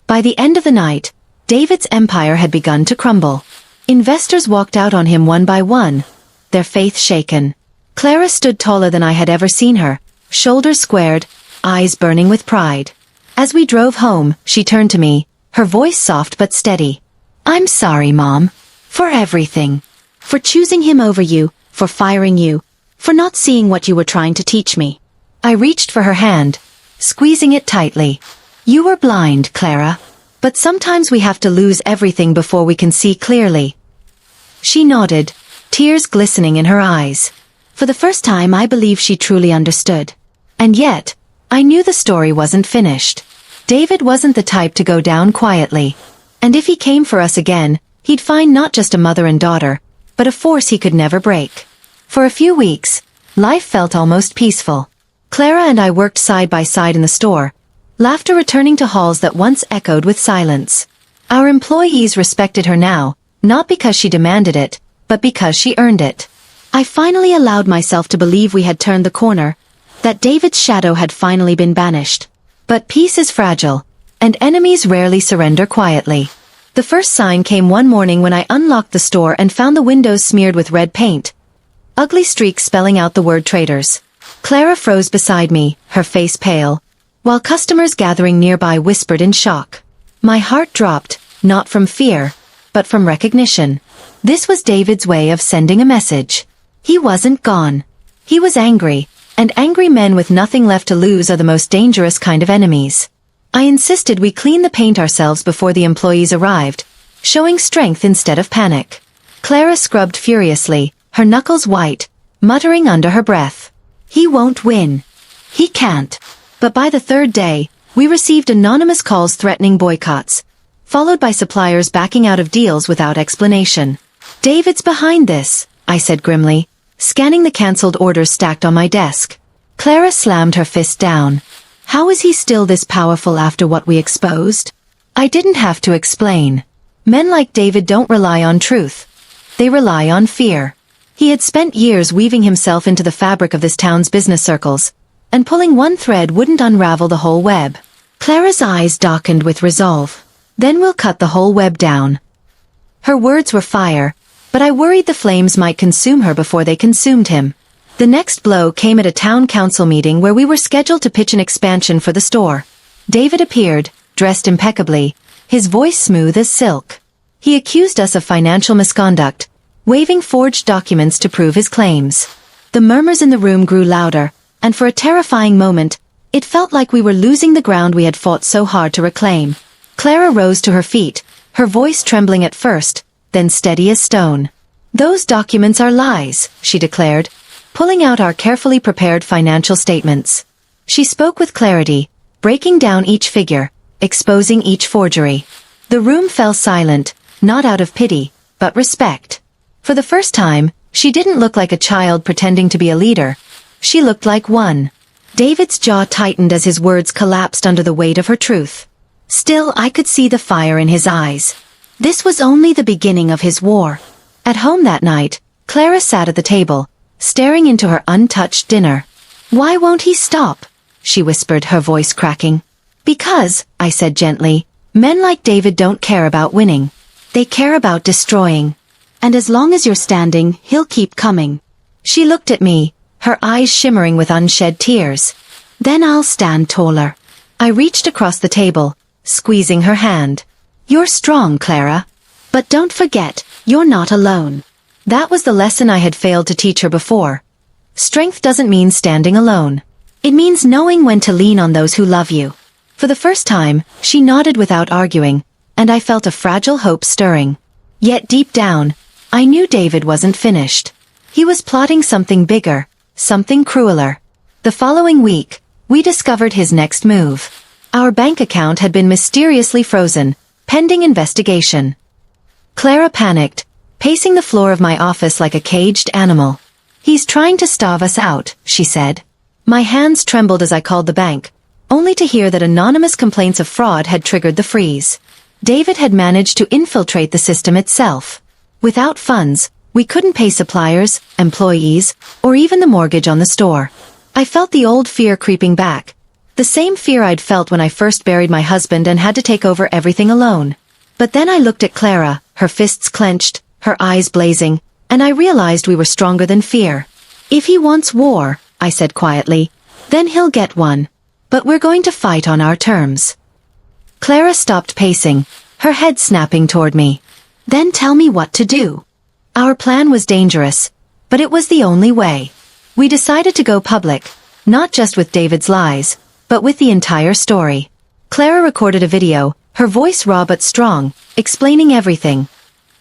By the end of the night, David's empire had begun to crumble. Investors walked out on him one by one, their faith shaken. Clara stood taller than I had ever seen her, shoulders squared, eyes burning with pride. As we drove home, she turned to me, her voice soft but steady. "I'm sorry, Mom. For everything. For choosing him over you, for firing you, for not seeing what you were trying to teach me." I reached for her hand, squeezing it tightly. "You were blind, Clara. But sometimes we have to lose everything before we can see clearly." She nodded, tears glistening in her eyes. For the first time I believed she truly understood. And yet, I knew the story wasn't finished. David wasn't the type to go down quietly. And if he came for us again, he'd find not just a mother and daughter, but a force he could never break. For a few weeks, life felt almost peaceful. Clara and I worked side by side in the store, laughter returning to halls that once echoed with silence. Our employees respected her now, not because she demanded it, but because she earned it. I finally allowed myself to believe we had turned the corner, that David's shadow had finally been banished. But peace is fragile, and enemies rarely surrender quietly. The first sign came one morning when I unlocked the store and found the windows smeared with red paint, ugly streaks spelling out the word traitors. Clara froze beside me, her face pale, while customers gathering nearby whispered in shock. My heart dropped, not from fear, but from recognition. This was David's way of sending a message. He wasn't gone. He was angry, and angry men with nothing left to lose are the most dangerous kind of enemies. I insisted we clean the paint ourselves before the employees arrived, showing strength instead of panic. Clara scrubbed furiously, her knuckles white, muttering under her breath. He won't win. He can't. But by the third day, we received anonymous calls threatening boycotts, followed by suppliers backing out of deals without explanation. David's behind this, I said grimly, scanning the cancelled orders stacked on my desk. Clara slammed her fist down. How is he still this powerful after what we exposed? I didn't have to explain. Men like David don't rely on truth. They rely on fear. He had spent years weaving himself into the fabric of this town's business circles, and pulling one thread wouldn't unravel the whole web. Clara's eyes darkened with resolve. Then we'll cut the whole web down. Her words were fire, but I worried the flames might consume her before they consumed him. The next blow came at a town council meeting where we were scheduled to pitch an expansion for the store. David appeared, dressed impeccably, his voice smooth as silk. He accused us of financial misconduct, waving forged documents to prove his claims. The murmurs in the room grew louder, and for a terrifying moment, it felt like we were losing the ground we had fought so hard to reclaim. Clara rose to her feet, her voice trembling at first, then steady as stone. Those documents are lies, she declared, pulling out our carefully prepared financial statements. She spoke with clarity, breaking down each figure, exposing each forgery. The room fell silent, not out of pity, but respect. For the first time, she didn't look like a child pretending to be a leader. She looked like one. David's jaw tightened as his words collapsed under the weight of her truth. Still, I could see the fire in his eyes. This was only the beginning of his war. At home that night, Clara sat at the table, staring into her untouched dinner. Why won't he stop? She whispered, her voice cracking. Because, I said gently, men like David don't care about winning. They care about destroying. And as long as you're standing, he'll keep coming. She looked at me, her eyes shimmering with unshed tears. Then I'll stand taller. I reached across the table, squeezing her hand. You're strong, Clara. But don't forget, you're not alone. That was the lesson I had failed to teach her before. Strength doesn't mean standing alone. It means knowing when to lean on those who love you. For the first time, she nodded without arguing, and I felt a fragile hope stirring. Yet deep down, I knew David wasn't finished. He was plotting something bigger, something crueler. The following week, we discovered his next move. Our bank account had been mysteriously frozen, pending investigation. Clara panicked, pacing the floor of my office like a caged animal. He's trying to starve us out, she said. My hands trembled as I called the bank, only to hear that anonymous complaints of fraud had triggered the freeze. David had managed to infiltrate the system itself. Without funds, we couldn't pay suppliers, employees, or even the mortgage on the store. I felt the old fear creeping back. The same fear I'd felt when I first buried my husband and had to take over everything alone. But then I looked at Clara, her fists clenched, her eyes blazing, and I realized we were stronger than fear. If he wants war, I said quietly, then he'll get one. But we're going to fight on our terms. Clara stopped pacing, her head snapping toward me. Then tell me what to do. Our plan was dangerous, but it was the only way. We decided to go public, not just with David's lies, but with the entire story. Clara recorded a video, her voice raw but strong, explaining everything.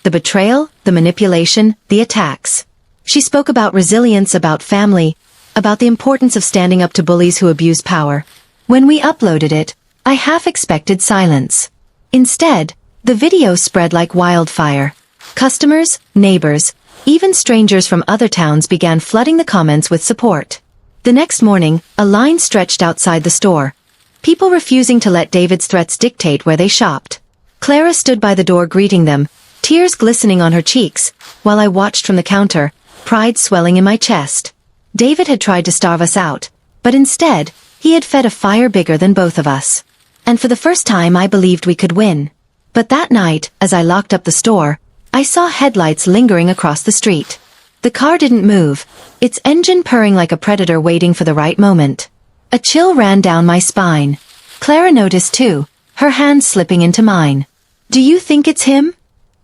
The betrayal, the manipulation, the attacks. She spoke about resilience, about family, about the importance of standing up to bullies who abuse power. When we uploaded it, I half expected silence. Instead, the video spread like wildfire. Customers, neighbors, even strangers from other towns began flooding the comments with support. The next morning, a line stretched outside the store, people refusing to let David's threats dictate where they shopped. Clara stood by the door greeting them, tears glistening on her cheeks, while I watched from the counter, pride swelling in my chest. David had tried to starve us out, but instead, he had fed a fire bigger than both of us. And for the first time I believed we could win. But that night, as I locked up the store, I saw headlights lingering across the street. The car didn't move, its engine purring like a predator waiting for the right moment. A chill ran down my spine. Clara noticed too, her hand slipping into mine. "Do you think it's him?"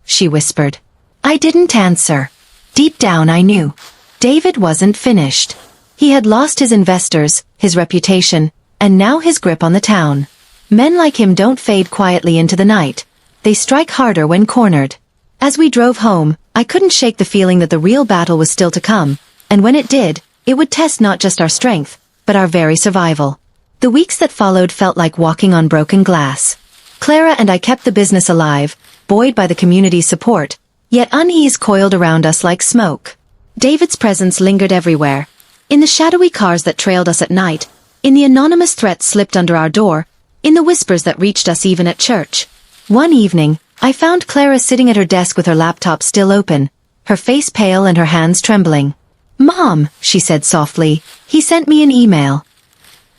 she whispered. I didn't answer. Deep down I knew. David wasn't finished. He had lost his investors, his reputation, and now his grip on the town. Men like him don't fade quietly into the night. They strike harder when cornered. As we drove home, I couldn't shake the feeling that the real battle was still to come, and when it did, it would test not just our strength, but our very survival. The weeks that followed felt like walking on broken glass. Clara and I kept the business alive, buoyed by the community's support, yet unease coiled around us like smoke. David's presence lingered everywhere. In the shadowy cars that trailed us at night, in the anonymous threats slipped under our door, in the whispers that reached us even at church. One evening, I found Clara sitting at her desk with her laptop still open, her face pale and her hands trembling. "Mom," she said softly, "he sent me an email.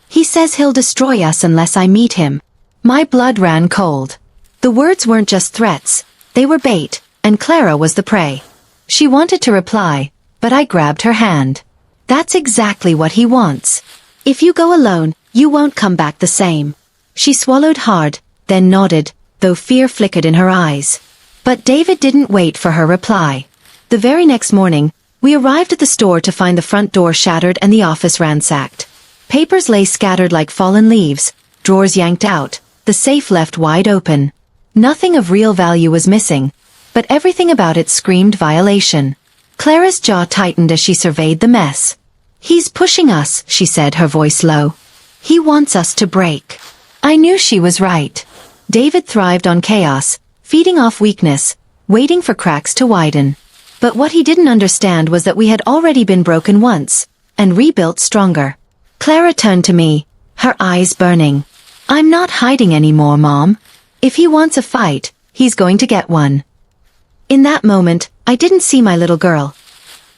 He says he'll destroy us unless I meet him." My blood ran cold. The words weren't just threats, they were bait, and Clara was the prey. She wanted to reply, but I grabbed her hand. "That's exactly what he wants. If you go alone, you won't come back the same." She swallowed hard, then nodded, though fear flickered in her eyes. But David didn't wait for her reply. The very next morning, we arrived at the store to find the front door shattered and the office ransacked. Papers lay scattered like fallen leaves, drawers yanked out, the safe left wide open. Nothing of real value was missing, but everything about it screamed violation. Clara's jaw tightened as she surveyed the mess. "He's pushing us," she said, her voice low. "He wants us to break." I knew she was right. David thrived on chaos, feeding off weakness, waiting for cracks to widen. But what he didn't understand was that we had already been broken once, and rebuilt stronger. Clara turned to me, her eyes burning. "I'm not hiding anymore, Mom. If he wants a fight, he's going to get one." In that moment, I didn't see my little girl.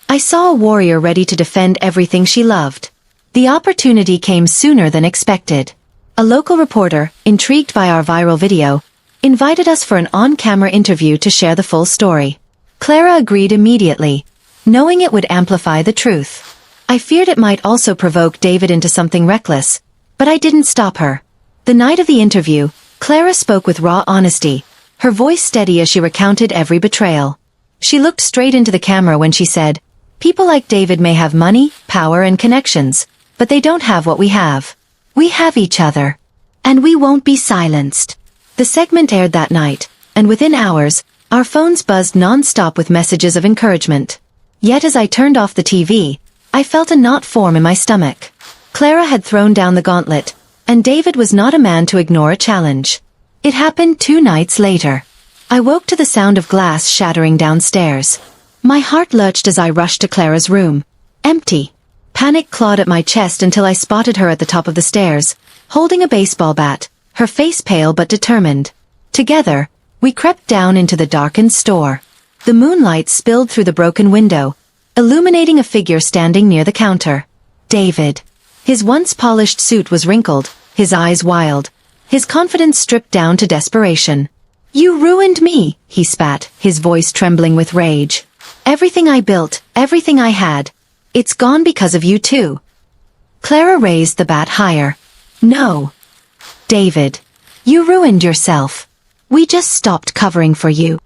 I saw a warrior ready to defend everything she loved. The opportunity came sooner than expected. A local reporter, intrigued by our viral video, invited us for an on-camera interview to share the full story. Clara agreed immediately, knowing it would amplify the truth. I feared it might also provoke David into something reckless, but I didn't stop her. The night of the interview, Clara spoke with raw honesty, her voice steady as she recounted every betrayal. She looked straight into the camera when she said, "People like David may have money, power, and connections, but they don't have what we have. We have each other. And we won't be silenced." The segment aired that night, and within hours, our phones buzzed non-stop with messages of encouragement. Yet as I turned off the TV, I felt a knot form in my stomach. Clara had thrown down the gauntlet, and David was not a man to ignore a challenge. It happened 2 nights later. I woke to the sound of glass shattering downstairs. My heart lurched as I rushed to Clara's room. Empty. Panic clawed at my chest until I spotted her at the top of the stairs, holding a baseball bat, her face pale but determined. Together, we crept down into the darkened store. The moonlight spilled through the broken window, illuminating a figure standing near the counter. David. His once polished suit was wrinkled, his eyes wild, his confidence stripped down to desperation. "You ruined me," he spat, his voice trembling with rage. "Everything I built, everything I had. It's gone because of you too." Clara raised the bat higher. "No. David. You ruined yourself. We just stopped covering for you."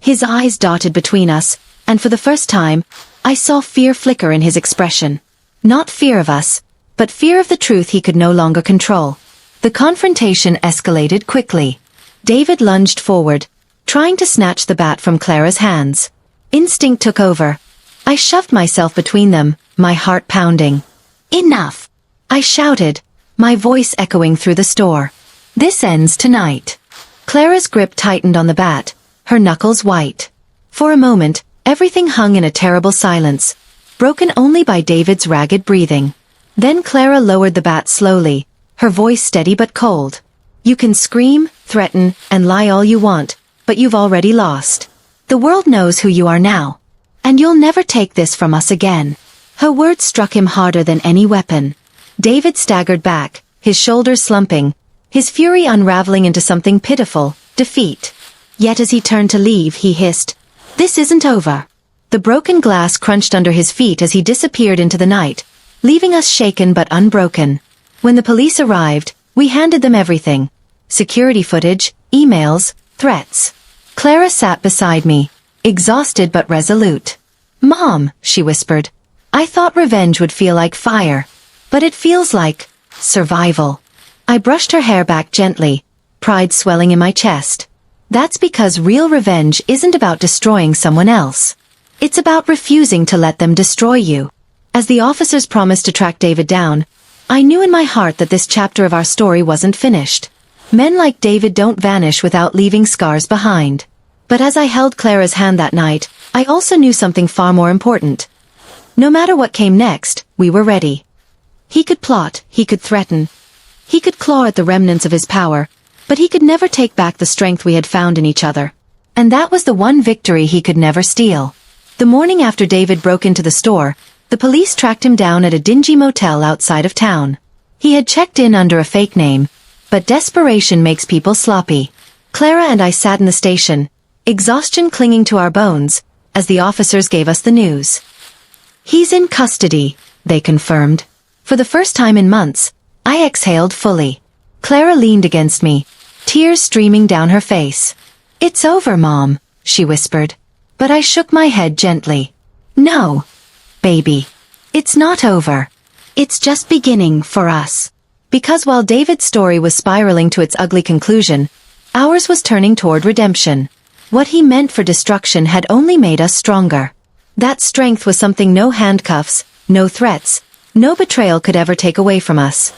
His eyes darted between us, and for the first time, I saw fear flicker in his expression. Not fear of us, but fear of the truth he could no longer control. The confrontation escalated quickly. David lunged forward, trying to snatch the bat from Clara's hands. Instinct took over. I shoved myself between them, my heart pounding. "Enough!" I shouted, my voice echoing through the store. "This ends tonight." Clara's grip tightened on the bat, her knuckles white. For a moment, everything hung in a terrible silence, broken only by David's ragged breathing. Then Clara lowered the bat slowly, her voice steady but cold. "You can scream, threaten, and lie all you want, but you've already lost. The world knows who you are now. And you'll never take this from us again." Her words struck him harder than any weapon. David staggered back, his shoulders slumping, his fury unraveling into something pitiful, defeat. Yet as he turned to leave, he hissed, "This isn't over." The broken glass crunched under his feet as he disappeared into the night, leaving us shaken but unbroken. When the police arrived, we handed them everything. security footage, emails, threats. Clara sat beside me, exhausted but resolute. "Mom," she whispered, "I thought revenge would feel like fire, but it feels like survival." I brushed her hair back gently, pride swelling in my chest. That's because real revenge isn't about destroying someone else. It's about refusing to let them destroy you. As the officers promised to track David down, I knew in my heart that this chapter of our story wasn't finished. Men like David don't vanish without leaving scars behind. But as I held Clara's hand that night, I also knew something far more important. No matter what came next, we were ready. He could plot, he could threaten, he could claw at the remnants of his power, but he could never take back the strength we had found in each other. And that was the one victory he could never steal. The morning after David broke into the store, the police tracked him down at a dingy motel outside of town. He had checked in under a fake name, but desperation makes people sloppy. Clara and I sat in the station, exhaustion clinging to our bones, as the officers gave us the news. "He's in custody," they confirmed. For the first time in months, I exhaled fully. Clara leaned against me, tears streaming down her face. "It's over, Mom," she whispered. But I shook my head gently. "No, baby. It's not over. It's just beginning for us." Because while David's story was spiraling to its ugly conclusion, ours was turning toward redemption. What he meant for destruction had only made us stronger. That strength was something no handcuffs, no threats, no betrayal could ever take away from us.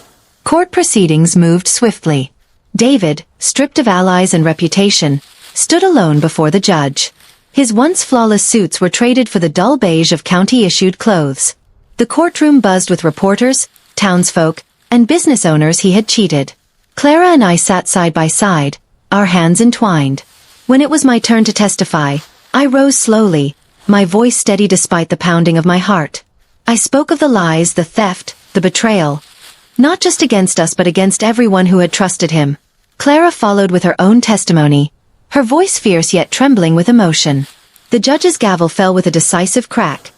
Court proceedings moved swiftly. David, stripped of allies and reputation, stood alone before the judge. His once flawless suits were traded for the dull beige of county-issued clothes. The courtroom buzzed with reporters, townsfolk, and business owners he had cheated. Clara and I sat side by side, our hands entwined. When it was my turn to testify, I rose slowly, my voice steady despite the pounding of my heart. I spoke of the lies, the theft, the betrayal. Not just against us but against everyone who had trusted him. Clara followed with her own testimony, her voice fierce yet trembling with emotion. The judge's gavel fell with a decisive crack.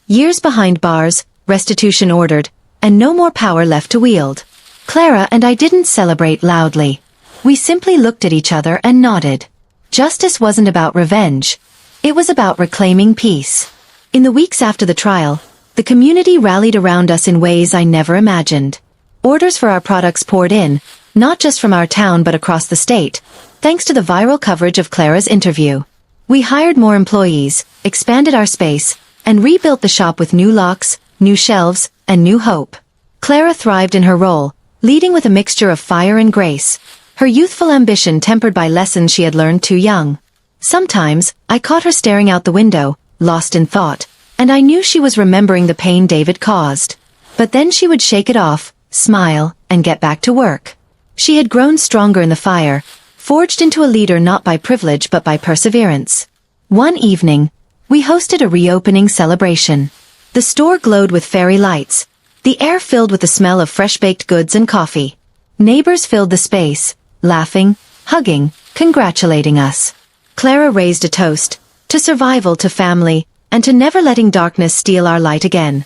Years behind bars, restitution ordered, and no more power left to wield. Clara and I didn't celebrate loudly. We simply looked at each other and nodded. Justice wasn't about revenge. It was about reclaiming peace. In the weeks after the trial, the community rallied around us in ways I never imagined. Orders for our products poured in, not just from our town but across the state, thanks to the viral coverage of Clara's interview. We hired more employees, expanded our space, and rebuilt the shop with new locks, new shelves, and new hope. Clara thrived in her role, leading with a mixture of fire and grace, her youthful ambition tempered by lessons she had learned too young. Sometimes, I caught her staring out the window, lost in thought, and I knew she was remembering the pain David caused. But then she would shake it off, smile, and get back to work. She had grown stronger in the fire, forged into a leader not by privilege but by perseverance. One evening, we hosted a reopening celebration. The store glowed with fairy lights, the air filled with the smell of fresh-baked goods and coffee. Neighbors filled the space, laughing, hugging, congratulating us. Clara raised a toast, to survival, to family, and to never letting darkness steal our light again.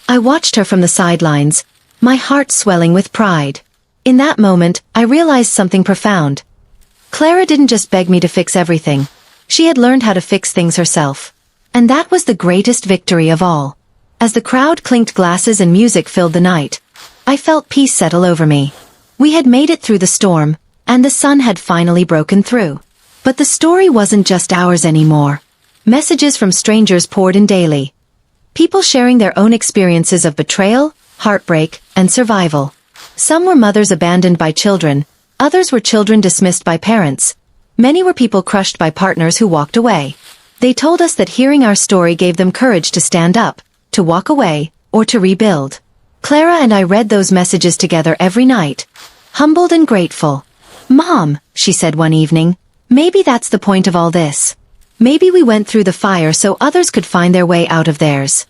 I watched her from the sidelines, my heart swelling with pride. In that moment, I realized something profound. Clara didn't just beg me to fix everything. She had learned how to fix things herself. And that was the greatest victory of all. As the crowd clinked glasses and music filled the night, I felt peace settle over me. We had made it through the storm, and the sun had finally broken through. But the story wasn't just ours anymore. Messages from strangers poured in daily. People sharing their own experiences of betrayal, heartbreak, and survival. Some were mothers abandoned by children, others were children dismissed by parents. Many were people crushed by partners who walked away. They told us that hearing our story gave them courage to stand up, to walk away, or to rebuild. Clara and I read those messages together every night, humbled and grateful. "Mom," she said one evening, "maybe that's the point of all this. Maybe we went through the fire so others could find their way out of theirs."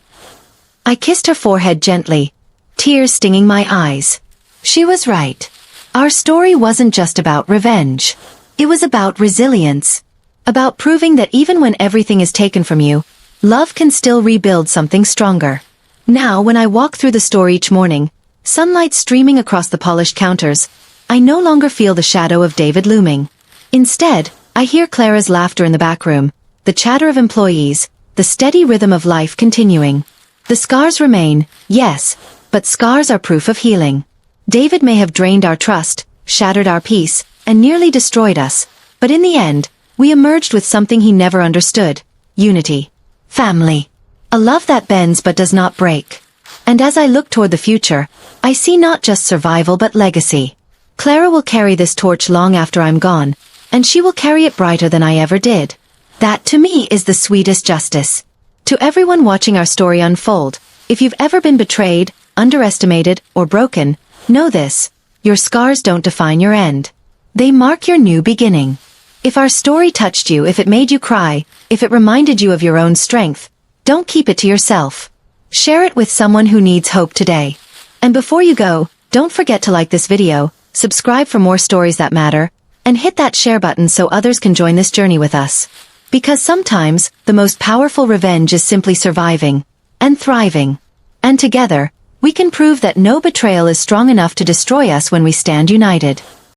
I kissed her forehead gently, tears stinging my eyes. She was right. Our story wasn't just about revenge. It was about resilience. About proving that even when everything is taken from you, love can still rebuild something stronger. Now when I walk through the store each morning, sunlight streaming across the polished counters, I no longer feel the shadow of David looming. Instead, I hear Clara's laughter in the back room, the chatter of employees, the steady rhythm of life continuing. The scars remain, yes, but scars are proof of healing. David may have drained our trust, shattered our peace, and nearly destroyed us, but in the end, we emerged with something he never understood: unity. Family. A love that bends but does not break. And as I look toward the future, I see not just survival but legacy. Clara will carry this torch long after I'm gone, and she will carry it brighter than I ever did. That, to me, is the sweetest justice. To everyone watching our story unfold, if you've ever been betrayed, underestimated, or broken, know this: your scars don't define your end. They mark your new beginning. If our story touched you, if it made you cry, if it reminded you of your own strength, don't keep it to yourself. Share it with someone who needs hope today. And before you go, don't forget to like this video, subscribe for more stories that matter, and hit that share button so others can join this journey with us. Because sometimes, the most powerful revenge is simply surviving and thriving. And together, we can prove that no betrayal is strong enough to destroy us when we stand united.